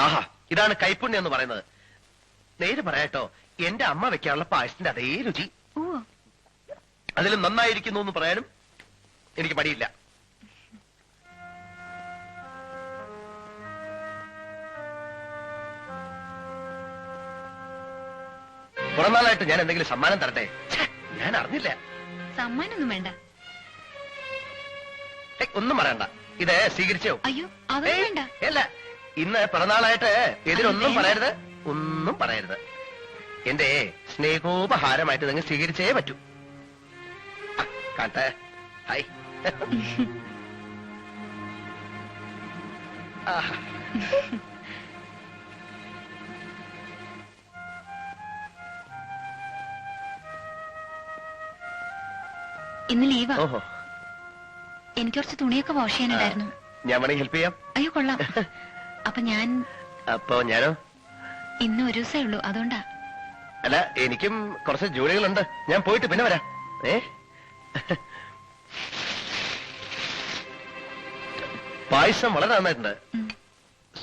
ആഹാ, ഇതാണ് കൈപ്പുണ്യം എന്ന് പറയുന്നത്. നേര് പറയാട്ടോ, എന്റെ അമ്മ വെക്കാനുള്ള പായസത്തിന്റെ അതേ രുചി. അതിലും നന്നായിരിക്കുന്നു എന്ന് പറയാനും എനിക്ക് മടിയില്ല. പുറന്നാളായിട്ട് ഞാൻ എന്തെങ്കിലും സമ്മാനം തരട്ടെ? ഞാൻ അറിഞ്ഞില്ല. സമ്മാനൊന്നും വേണ്ട. ഒന്നും പറയണ്ട, ഇത് സ്വീകരിച്ചോ? അയ്യോ, അതൊന്നും വേണ്ട. അല്ല, ഇന്ന് പിറന്നാളായിട്ട് എതിരൊന്നും പറയരുത്, ഒന്നും പറയരുത്. എന്റെ സ്നേഹോപഹാരമായിട്ട് നിങ്ങൾ സ്വീകരിച്ചേ പറ്റൂ. കാട്ടെ. ഹായ്. ഇന്ന് ലീവാ. ഓഹോ, എനിക്ക് കുറച്ച് തുണിയൊക്കെ വാഷ് ചെയ്യാനുണ്ടായിരുന്നു. ഞാൻ വേണമെങ്കിൽ ഹെൽപ്പ് ചെയ്യാം. അയ്യോ, കൊള്ളാം. അപ്പൊ ഞാനോ? ഇന്ന് ഒരു ദിവസമേ ഉള്ളൂ, അതുകൊണ്ടാ. അല്ല, എനിക്കും കുറച്ച് ജോലികളുണ്ട്. ഞാൻ പോയിട്ട് പിന്നെ വരാം. പായസം വളരെ നന്നായിട്ടുണ്ട്.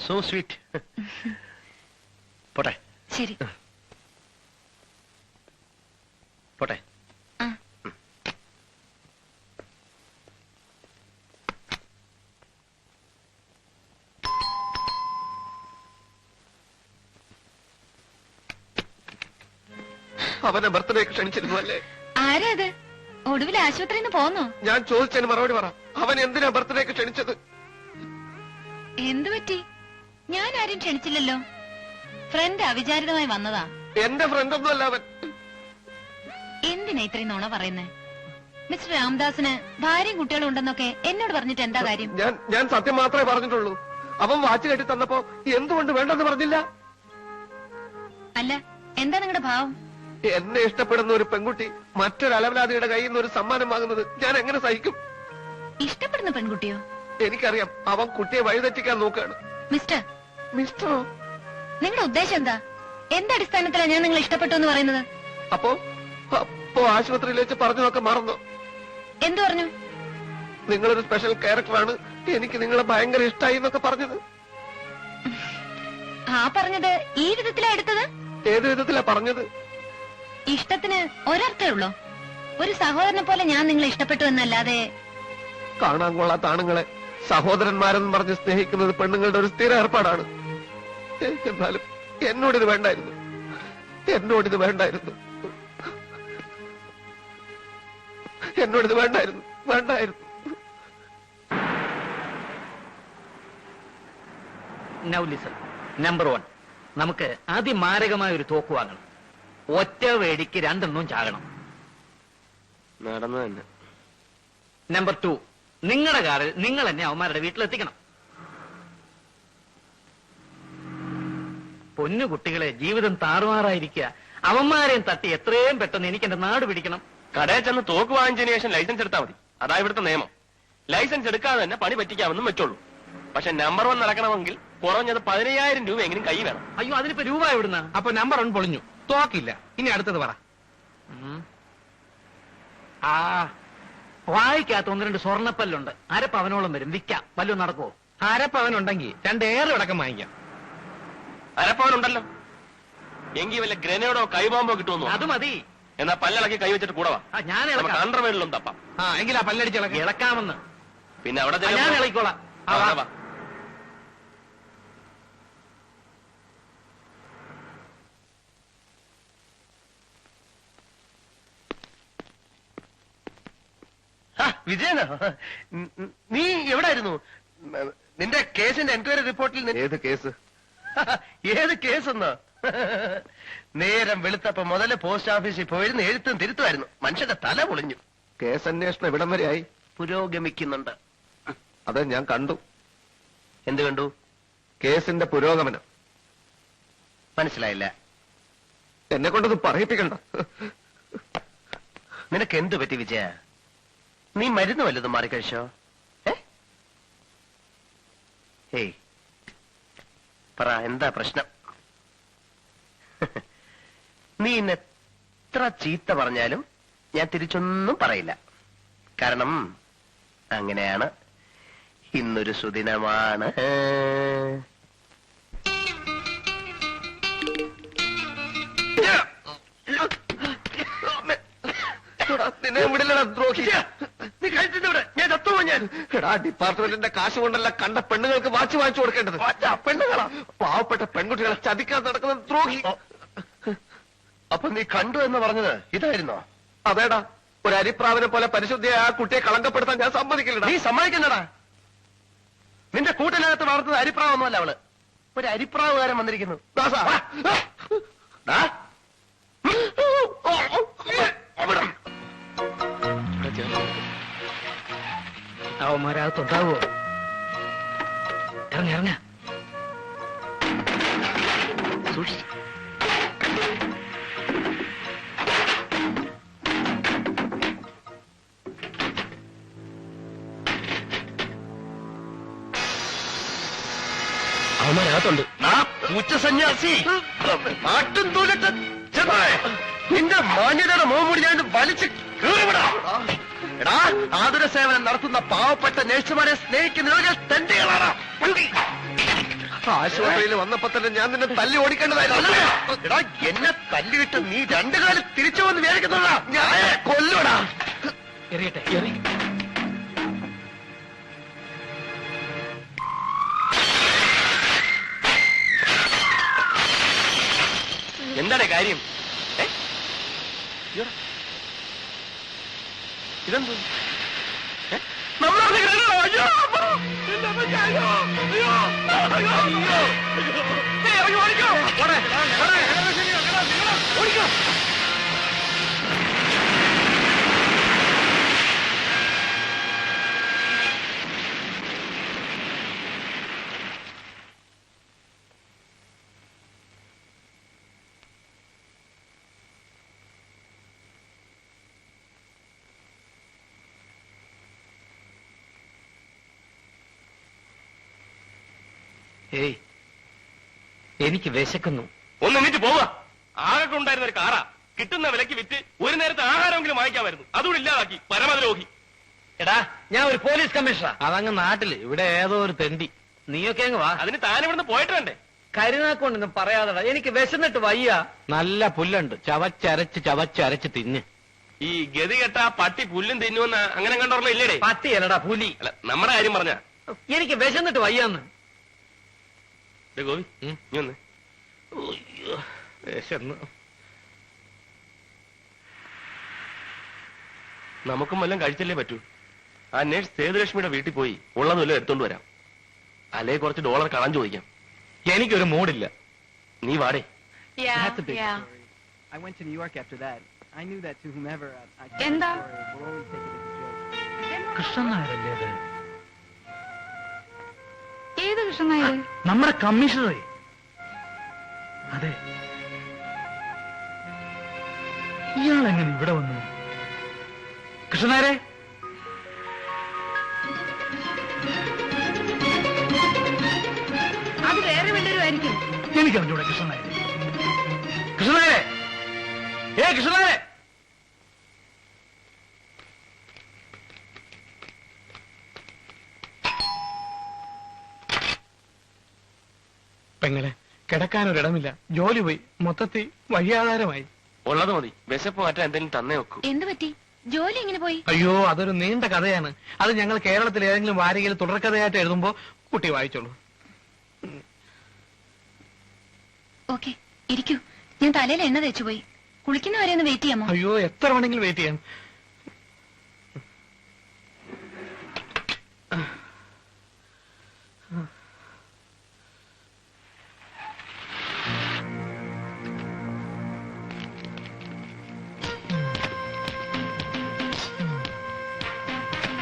So sweet. പോട്ടെ. ശരി, പോട്ടെ. അവന്റെ ബർത്ത്ഡേക്ക് ക്ഷണിച്ചിരുന്നു അല്ലേ? ആരാ അത്? ഒടുവിൽ ആശുപത്രിയിൽ നിന്ന് പോന്നോ? ഞാൻ ചോദിച്ചതിന് മറുപടി പറ. അവൻ എന്തിനാ ബർത്ത്ഡേക്ക് ക്ഷണിച്ചത്? എന്തു പറ്റി? ഞാൻ ആരും ക്ഷണിച്ചില്ലല്ലോ. ഫ്രണ്ട് അവിചാരിതമായി വന്നതാ. എന്റെ ഫ്രണ്ട് ഒന്നും അല്ല അവൻ. എന്തിനാ ഇത്രയും നുണ പറയുന്നേ? മിസ്റ്റർ രാംദാസിന് ഭാര്യയും കുട്ടികളും ഉണ്ടെന്നൊക്കെ എന്നോട് പറഞ്ഞിട്ട് എന്താ കാര്യം? ഞാൻ സത്യം മാത്രമേ പറഞ്ഞിട്ടുള്ളൂ. അവൻ വാച്ച് കെട്ടി തന്നപ്പോ എന്തുകൊണ്ട് വേണ്ടെന്ന് പറഞ്ഞില്ല? അല്ല, എന്താ നിങ്ങളുടെ ഭാവം? എന്നെ ഇഷ്ടപ്പെടുന്ന ഒരു പെൺകുട്ടി മറ്റൊരു അലവലാതിയുടെ കയ്യിൽ നിന്ന് ഒരു സമ്മാനം വാങ്ങുന്നത് ഞാൻ എങ്ങനെ സഹിക്കും? ഇഷ്ടപ്പെടുന്ന പെൺകുട്ടിയോ? എനിക്കറിയാം, അവൻ കുട്ടിയെ വഴിതെറ്റിക്കാൻ നോക്കുകയാണ്. മിസ്റ്ററോ? നിങ്ങളുടെ ഉദ്ദേശം എന്താ? എന്തടിസ്ഥാനത്തിലാണ് ഞാൻ നിങ്ങൾ ഇഷ്ടപ്പെട്ടു എന്ന് പറയുന്നത്? അപ്പോ ആശുപത്രിയിൽ വെച്ച് പറഞ്ഞതൊക്കെ മറന്നു. എന്തു പറഞ്ഞു? നിങ്ങളൊരു സ്പെഷ്യൽ ക്യാരക്ടറാണ്, എനിക്ക് നിങ്ങളെ ഭയങ്കര ഇഷ്ടമായി എന്നൊക്കെ പറഞ്ഞത്. ആ പറഞ്ഞത് ഈ വിധത്തിലാ എടുത്തത്? ഏത് വിധത്തിലാ പറഞ്ഞത്? ഇഷ്ടത്തിന് ഒരർത്ഥേ ഉള്ളൂ. ഒരു സഹോദരനെ പോലെ ഞാൻ നിങ്ങളെ ഇഷ്ടപ്പെട്ടു എന്നല്ലാതെ. കാണാൻ കൊള്ളാത്ത ആണുങ്ങളെ സഹോദരന്മാരെന്ന് പറഞ്ഞ് സ്നേഹിക്കുന്നത് പെണ്ണുങ്ങളുടെ ഒരു സ്ഥിര ഏർപ്പാടാണ്. എന്നാലും എന്നോടിത് വേണ്ടായിരുന്നു. എന്നോടിത് വേണ്ടായിരുന്നു. Now listen. Number 1, നമുക്ക് അതിമാരകമായ ഒരു തോക്ക് വാങ്ങണം. ഒറ്റ വേടിക്ക് രണ്ടെണ്ണവും ചാകണം. നടന്നു തന്നെ. നമ്പർ 2, നിങ്ങളുടെ കാറിൽ നിങ്ങൾ എന്നെ അവന്മാരുടെ വീട്ടിലെത്തിക്കണം. പൊന്നു കുട്ടികളെ, ജീവിതം താറുമാറായിരിക്കുക. അവന്മാരെയും തട്ടി എത്രയും പെട്ടെന്ന് എനിക്ക് എന്റെ നാട് പിടിക്കണം. കടയിൽ ചെന്ന് തോക്ക് വാങ്ങിച്ചതിന് ശേഷം ലൈസൻസ് എടുത്താൽ മതി. അതാ ഇവിടുത്തെ നിയമം. ലൈസൻസ് എടുക്കാതെ തന്നെ പണി പറ്റിക്കാമെന്നും വെച്ചോളൂ. പക്ഷെ നമ്പർ 1 നടക്കണമെങ്കിൽ കുറഞ്ഞത് 15,000 രൂപ എങ്കിലും കൈ വേണം. അയ്യോ, അതിനിപ്പോ രൂപ എവിടുന്ന? അപ്പൊ നമ്പർ 1 പൊളിഞ്ഞു, തോക്കില്ല. ഇനി അടുത്തത് പറ. വായിക്കാത്ത 1-2 സ്വർണ്ണപ്പല്ലുണ്ട്. അരപ്പവനോളം വരും. വിൽക്കാം. വല്ലതും നടക്കുവോ? അരപ്പവനുണ്ടെങ്കിൽ 2 ഏറെ അടക്കം വാങ്ങിക്കാം. അരപ്പവനുണ്ടല്ലോ, എങ്കിൽ വല്ല ഗ്രനേഡോ കൈബോംബോ കിട്ടുമെന്നോ? അത് മതി. എന്നാ പല്ലളക്കി കൈവച്ചിട്ട് കൂടെ വാ. ഞാൻ അണ്ടർവേഡിലും തപ്പാം. എങ്കിൽ ആ പല്ലടിച്ച് ഇളക്കാമെന്ന്. പിന്നെ അവിടെ ഞാൻ ഇളക്കിക്കോളാം. വിജയനോ? നീ എവിടായിരുന്നു? നിന്റെ കേസിന്റെ എൻക്വയറി റിപ്പോർട്ടിൽ ഏത് കേസ്? ഏത് കേസെന്നോ? നേരം വെളുത്തപ്പോ മുതല് പോസ്റ്റ് ഓഫീസിൽ പോയിരുന്ന് എഴുത്തും തിരുത്തുമായിരുന്നു. മനുഷ്യന്റെ തല പൊളിഞ്ഞു. കേസ് അന്വേഷണം എവിടം വരെയായി? പുരോഗമിക്കുന്നുണ്ട്. അത് ഞാൻ കണ്ടു. എന്ത് കണ്ടു? കേസിന്റെ പുരോഗമനം. മനസ്സിലായില്ല. എന്നെ കൊണ്ടത് പറയിപ്പിക്കണ്ട. നിനക്ക് എന്ത് പറ്റി വിജയ? നീ മരുന്ന് വല്ലതും മാറിക്കഴിച്ചോ? ഏയ് പറ, എന്താ പ്രശ്നം? നീ ഇന്ന് എത്ര ചീത്ത പറഞ്ഞാലും ഞാൻ തിരിച്ചൊന്നും പറയില്ല. കാരണം അങ്ങനെയാണ്. ഇന്നൊരു സുദിനമാണ്. ഞാൻ വിടില്ലടാ ദ്രോഹി. നീ കഴിച്ചിട്ട് ഞാൻ ചത്തുപോ ഞാൻ. എടാ ഡിപ്പാർട്ട്മെന്റിന്റെ കാശ് കൊണ്ടല്ല കണ്ട പെണ്ണുങ്ങൾക്ക് വാച്ച് വാങ്ങിച്ചു കൊടുക്കേണ്ടത്. പെണ്ണുങ്ങളാ പാവപ്പെട്ട പെൺകുട്ടികളെ ചതിക്കാൻ നടക്കുന്ന ദ്രോഹി. അപ്പൊ നീ കണ്ടു എന്ന് പറഞ്ഞത് ഇതായിരുന്നോ? അതേടാ, ഒരു അരിപ്രാവിനെ പോലെ പരിശുദ്ധിയായ ആ കുട്ടിയെ കളങ്കപ്പെടുത്താൻ ഞാൻ സമ്മതിക്കില്ലടാ. നീ സമ്മതിക്കുന്നടാ. നിന്റെ കൂട്ടിനകത്ത് വളർത്തത് അരിപ്രാവൊന്നുമല്ല അവള്. ഒരു അരിപ്രാവുകാരൻ വന്നിരിക്കുന്നു. ദാസാ അവന്മാരകത്തുണ്ടാവോ? ഇറങ്ങ ഇറങ്ങ സൂക്ഷിച്ചു. അവന്മാരകത്തുണ്ട്. ഉച്ചസന്യാസി നാട്ടും തൂലത്ത് നിന്റെ മാന്യതയുടെ മോമുടി ഞാൻ വലിച്ച് കീറിവിടാ. എടാ, ആതുര സേവനം നടത്തുന്ന പാവപ്പെട്ട നഴ്സുമാരെ സ്നേഹിക്കുന്ന തെണ്ടികളാണ്. ആശുപത്രിയിൽ വന്നപ്പോ തന്നെ ഞാൻ നിന്നെ തല്ലി ഓടിക്കേണ്ടതായിരുന്നു. എടാ, എന്നെ തല്ലിയിട്ട് നീ രണ്ടു കാലം തിരിച്ചു വന്ന് വിചാരിക്കുന്നതാ. ഞാൻ കൊല്ലൂടാ. എറിയട്ടെ എറി. എന്താണ് കാര്യം? ഇതെന്ത്? ഏയ്, എനിക്ക് വിശക്കുന്നു. ഒന്ന് എണീറ്റ് പോവാ. ആകെ ഉണ്ടായിരുന്ന ഒരു കാറാ കിട്ടുന്ന വിലക്ക് വിറ്റ് ഒരു നേരത്തെ ആഹാരമെങ്കിലും വാങ്ങിക്കാമായിരുന്നു. അതുകൂടി ഇല്ലാതാക്കി പരമദ്രോഹി. എടാ, ഞാൻ ഒരു പോലീസ് കമ്മീഷണറാ. അതങ്ങ് നാട്ടില്, ഇവിടെ ഏതോ ഒരു തെണ്ടി. നീയൊക്കെ അങ്ങ് വാ. അതിന് താൻ ഇവിടുന്ന് പോയിട്ട് വേണ്ടേ? കരുനാക്കൊണ്ടൊന്നും പറയാതെടാ, എനിക്ക് വിശന്നിട്ട് വയ്യ. നല്ല പുല്ലുണ്ട്, ചവച്ചരച്ച് തിന്ന്. ഈ ഗതി കെട്ട പട്ടി പുല്ലും തിന്നുവെന്ന് അങ്ങനെ കണ്ടോർമ്മ ഇല്ലേടേ? പട്ടിയല്ലടാ പുലി. അല്ല, നമ്മുടെ കാര്യം പറഞ്ഞ എനിക്ക് വിശന്നിട്ട് വയ്യാന്ന്. ഗോവി നീ ഒന്ന്. നമുക്കും വല്ലതും കഴിച്ചല്ലേ പറ്റൂ. ആ നേഴ്സ് സേതുലക്ഷ്മിയുടെ വീട്ടിൽ പോയി ഉള്ളത് വല്ലതും എടുത്തോണ്ട് വരാം. അല്ലെ കുറച്ച് ഡോളർ കടം ചോദിക്കാം. എനിക്കൊരു മൂടില്ല. നീ വാടേ. That's a big Yeah. story. I went to New York after that. I knew that to whomever I told എന്താ? the story, we'll always take it as a joke. Krishnan നായരല്ലേ അത്? ഏത് കൃഷ്ണൻ നായർ? നമ്മുടെ കമ്മീഷണറെ. അതെ. ഇയാളെങ്ങനെ ഇവിടെ വന്നു? കൃഷ്ണനായരെ, അത് വേറെ വല്ലവരും ആയിരിക്കും. എനിക്കറിഞ്ഞൂടെ കൃഷ്ണനായരെ. കൃഷ്ണനായരെ, കൃഷ്ണനായരെ. പെങ്ങളെ, കിടക്കാനൊരിടമില്ല. ജോലി പോയി, മൊത്തത്തിൽ വഴിയാധാരമായി. ഉള്ളത് മതി. വിശപ്പ് മാറ്റാൻ എന്തെങ്കിലും തന്നേ വെക്കൂ. എന്ത് പറ്റി? ജോലി എങ്ങനെ പോയി? അയ്യോ, അതൊരു നീണ്ട കഥയാണ്. അത് ഞങ്ങൾ കേരളത്തിൽ ഏതെങ്കിലും വാരികയിൽ തുടർക്കഥയായിട്ട് എഴുതുമ്പോ കുട്ടി വായിച്ചോളൂ. ഓക്കെ, ഇരിക്കൂ. ഞാൻ തലയിൽ എണ്ണ തേച്ചു പോയി. കുളിക്കുന്നവരെ ഒന്ന് വെയിറ്റ് ചെയ്യാമോ? അയ്യോ, എത്ര വേണമെങ്കിലും വെയിറ്റ് ചെയ്യാം.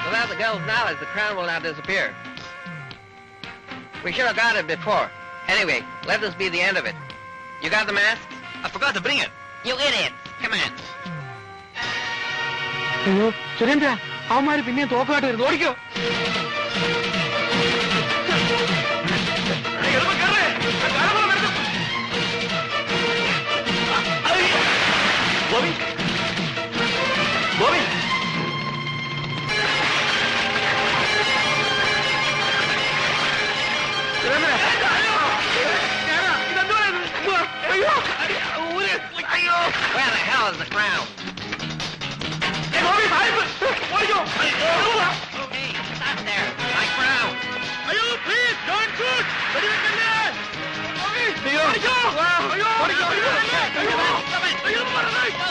Without the girl's knowledge, the crown will now disappear. We should have got it before. Anyway, let this be the end of it. You got the masks? I forgot to bring it. You idiot! Come on. അയ്യോ സുരേന്ദ്ര, അവന്മാര് പിന്നെയും തോക്കായിട്ട് വരുന്നു. ഓടിക്കോ. Govi, Govi, Where the hell is the crown? Govi, Sahib ഓടിക്കോ Hey, stop there. My crown. അയ്യോ please don't shoot വെടിവെക്കല്ലേ അയ്യോ അയ്യോ അയ്യോ അയ്യോ അയ്യോ പറഞ്ഞേ അയ്യോ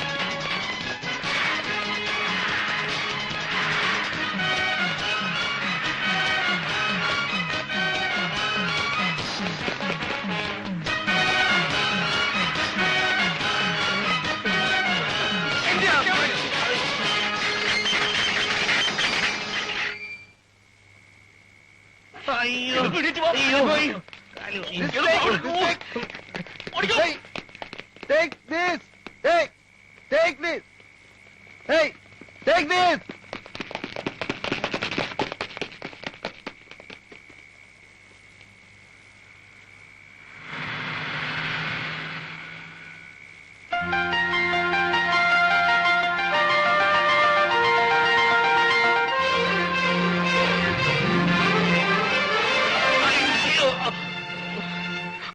Take this! Take this! Hey! Take this!